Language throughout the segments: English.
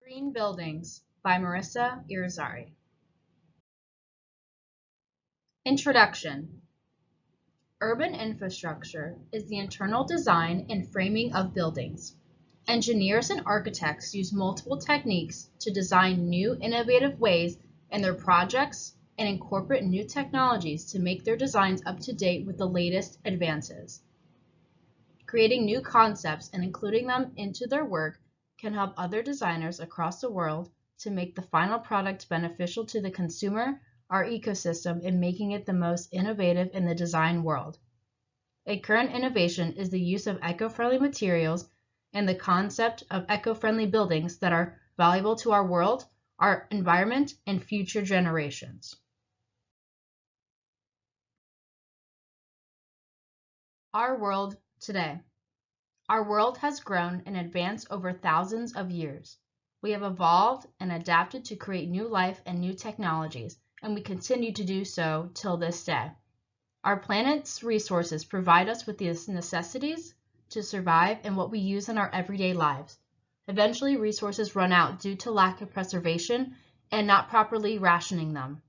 Green Buildings by Marissa Irizarry. Introduction. Urban infrastructure is the internal design and framing of buildings. Engineers and architects use multiple techniques to design new innovative ways in their projects and incorporate new technologies to make their designs up to date with the latest advances. Creating new concepts and including them into their work can help other designers across the world to make the final product beneficial to the consumer, our ecosystem, and making it the most innovative in the design world. A current innovation is the use of eco-friendly materials and the concept of eco-friendly buildings that are valuable to our world, our environment, and future generations. Our world today. Our world has grown and advanced over thousands of years. We have evolved and adapted to create new life and new technologies, and we continue to do so till this day. Our planet's resources provide us with the necessities to survive and what we use in our everyday lives. Eventually, resources run out due to lack of preservation and not properly rationing them.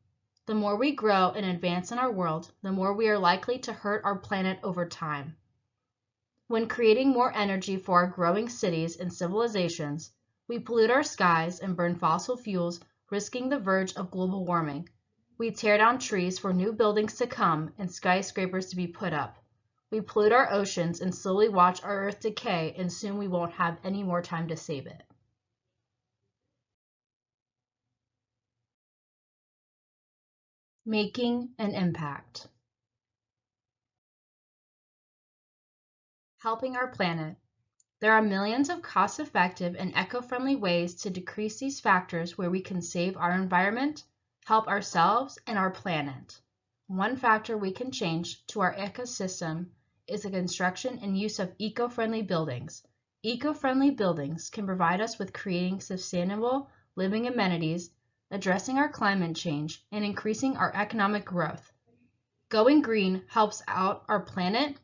The more we grow and advance in our world, the more we are likely to hurt our planet over time. When creating more energy for our growing cities and civilizations, we pollute our skies and burn fossil fuels, risking the verge of global warming. We tear down trees for new buildings to come and skyscrapers to be put up. We pollute our oceans and slowly watch our Earth decay, and soon we won't have any more time to save it. Making an impact. Helping our planet. There are millions of cost-effective and eco-friendly ways to decrease these factors where we can save our environment, help ourselves, and our planet. One factor we can change to our ecosystem is the construction and use of eco-friendly buildings. Eco-friendly buildings can provide us with creating sustainable living amenities, addressing our climate change, and increasing our economic growth. Going green helps out our planet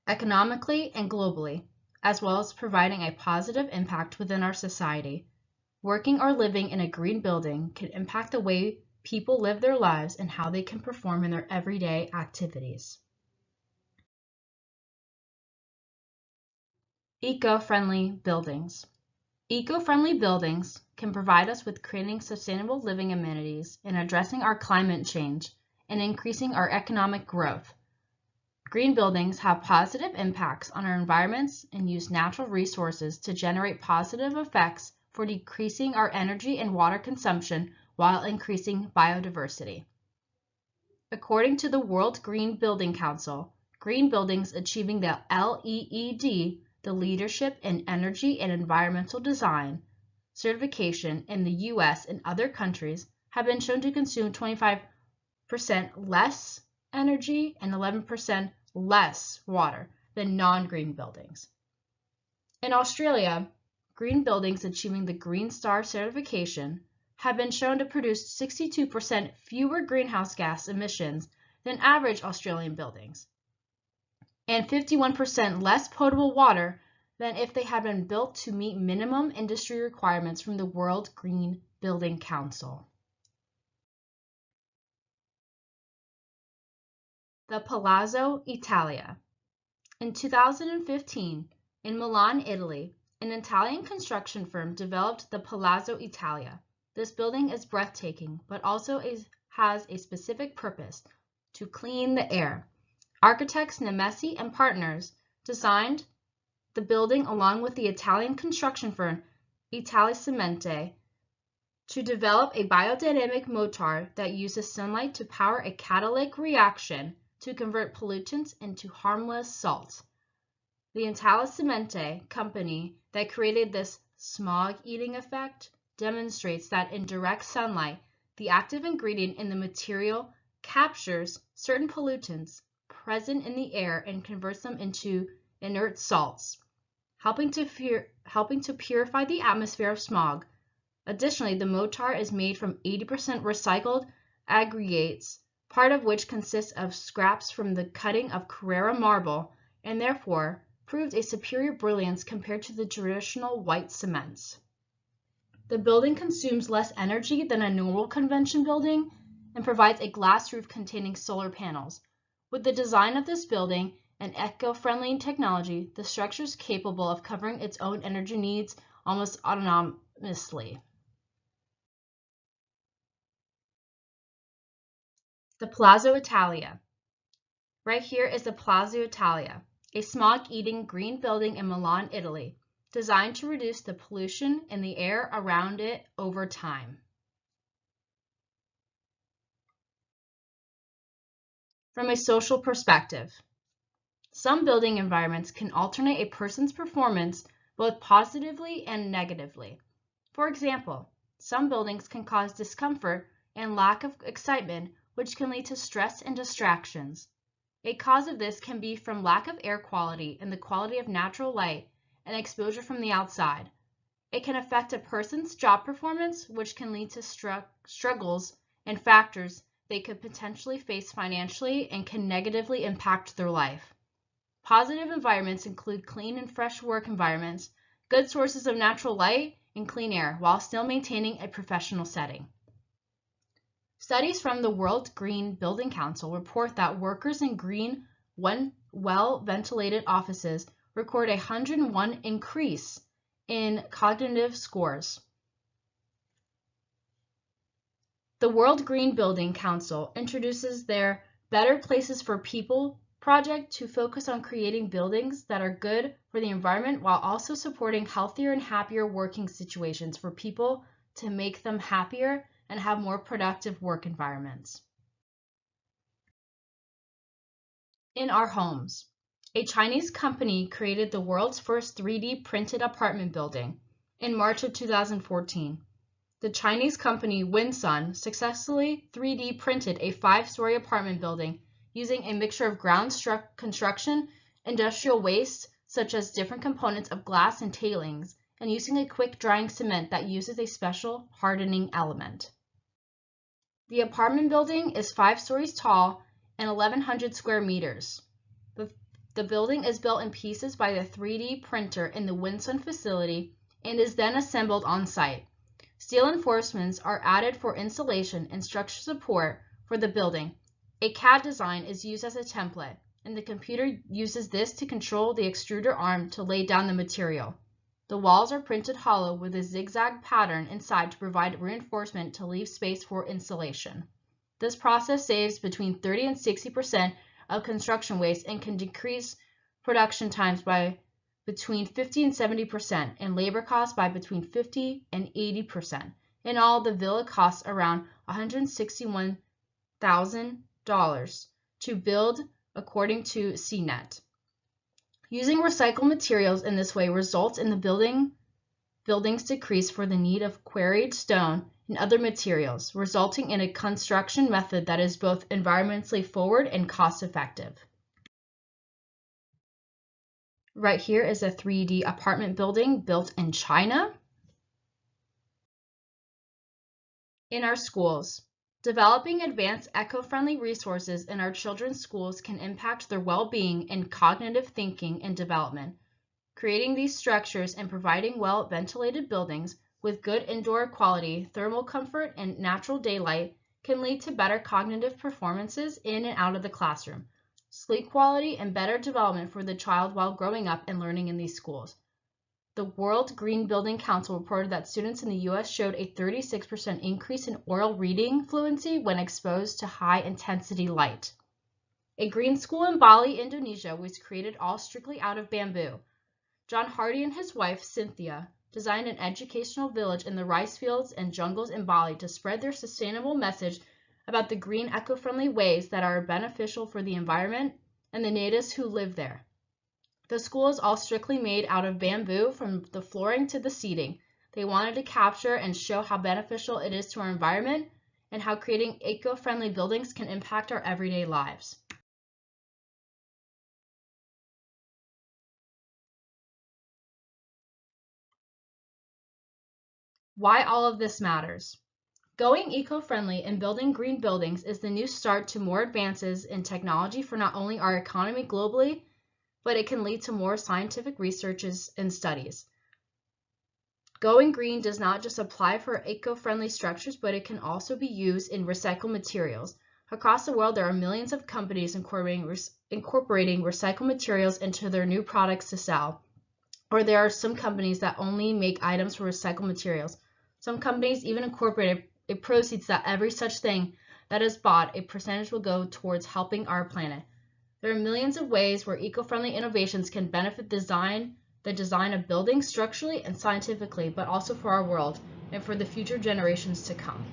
economically and globally, as well as providing a positive impact within our society. Working or living in a green building can impact the way people live their lives and how they can perform in their everyday activities. Eco-friendly buildings. Eco-friendly buildings can provide us with creating sustainable living amenities and addressing our climate change and increasing our economic growth. Green buildings have positive impacts on our environments and use natural resources to generate positive effects for decreasing our energy and water consumption while increasing biodiversity. According to the World Green Building Council, green buildings achieving the LEED, the Leadership in Energy and Environmental Design, certification in the US and other countries have been shown to consume 25% less energy and 11% less water than non-green buildings. In Australia, green buildings achieving the Green Star certification have been shown to produce 62% fewer greenhouse gas emissions than average Australian buildings, and 51% less potable water than if they had been built to meet minimum industry requirements from the World Green Building Council. The Palazzo Italia. In 2015, in Milan, Italy, an Italian construction firm developed the Palazzo Italia. This building is breathtaking, but also has a specific purpose: to clean the air. Architects Nemesi and Partners designed the building along with the Italian construction firm Italcementi to develop a biodynamic mortar that uses sunlight to power a catalytic reaction to convert pollutants into harmless salts. The Italcementi company that created this smog-eating effect demonstrates that in direct sunlight, the active ingredient in the material captures certain pollutants present in the air and converts them into inert salts, helping to purify the atmosphere of smog. Additionally, the mortar is made from 80% recycled aggregates, part of which consists of scraps from the cutting of Carrara marble, and therefore proved a superior brilliance compared to the traditional white cements. The building consumes less energy than a normal convention building and provides a glass roof containing solar panels. With the design of this building and eco-friendly technology, the structure is capable of covering its own energy needs almost autonomously. The Palazzo Italia. Right here is the Palazzo Italia, a smog-eating green building in Milan, Italy, designed to reduce the pollution in the air around it over time. From a social perspective, some building environments can alternate a person's performance both positively and negatively. For example, some buildings can cause discomfort and lack of excitement, which can lead to stress and distractions. A cause of this can be from lack of air quality and the quality of natural light and exposure from the outside. It can affect a person's job performance, which can lead to struggles and factors they could potentially face financially and can negatively impact their life. Positive environments include clean and fresh work environments, good sources of natural light, and clean air, while still maintaining a professional setting. Studies from the World Green Building Council report that workers in green, well-ventilated offices record a 101 increase in cognitive scores. The World Green Building Council introduces their Better Places for People project to focus on creating buildings that are good for the environment while also supporting healthier and happier working situations for people to make them happier and have more productive work environments. In our homes, a Chinese company created the world's first 3D printed apartment building in March of 2014. The Chinese company Winsun successfully 3D printed a 5-story apartment building using a mixture of ground construction, industrial waste, such as different components of glass and tailings, and using a quick drying cement that uses a special hardening element. The apartment building is 5 stories tall and 1,100 square meters. The building is built in pieces by the 3D printer in the Winsun facility and is then assembled on site. Steel reinforcements are added for insulation and structural support for the building. A CAD design is used as a template, and the computer uses this to control the extruder arm to lay down the material. The walls are printed hollow with a zigzag pattern inside to provide reinforcement to leave space for insulation. This process saves between 30 and 60% of construction waste and can decrease production times by between 50 and 70% and labor costs by between 50 and 80%. In all, the villa costs around $161,000 to build, according to CNET. Using recycled materials in this way results in the buildings decrease for the need of quarried stone and other materials, resulting in a construction method that is both environmentally forward and cost-effective. Right here is a 3D apartment building built in China. In our schools, developing advanced eco-friendly resources in our children's schools can impact their well-being and cognitive thinking and development. Creating these structures and providing well-ventilated buildings with good indoor quality, thermal comfort, and natural daylight can lead to better cognitive performances in and out of the classroom, sleep quality, and better development for the child while growing up and learning in these schools. The World Green Building Council reported that students in the U.S. showed a 36% increase in oral reading fluency when exposed to high-intensity light. A green school in Bali, Indonesia was created all strictly out of bamboo. John Hardy and his wife, Cynthia, designed an educational village in the rice fields and jungles in Bali to spread their sustainable message about the green, eco-friendly ways that are beneficial for the environment and the natives who live there. The school is all strictly made out of bamboo from the flooring to the seating. They wanted to capture and show how beneficial it is to our environment and how creating eco-friendly buildings can impact our everyday lives. Why all of this matters. Going eco-friendly and building green buildings is the new start to more advances in technology for not only our economy globally, but it can lead to more scientific researches and studies. Going green does not just apply for eco-friendly structures, but it can also be used in recycled materials. Across the world, there are millions of companies incorporating recycled materials into their new products to sell. Or there are some companies that only make items from recycled materials. Some companies even incorporate a proceeds that every such thing that is bought, a percentage will go towards helping our planet. There are millions of ways where eco-friendly innovations can benefit the design of buildings structurally and scientifically, but also for our world and for the future generations to come.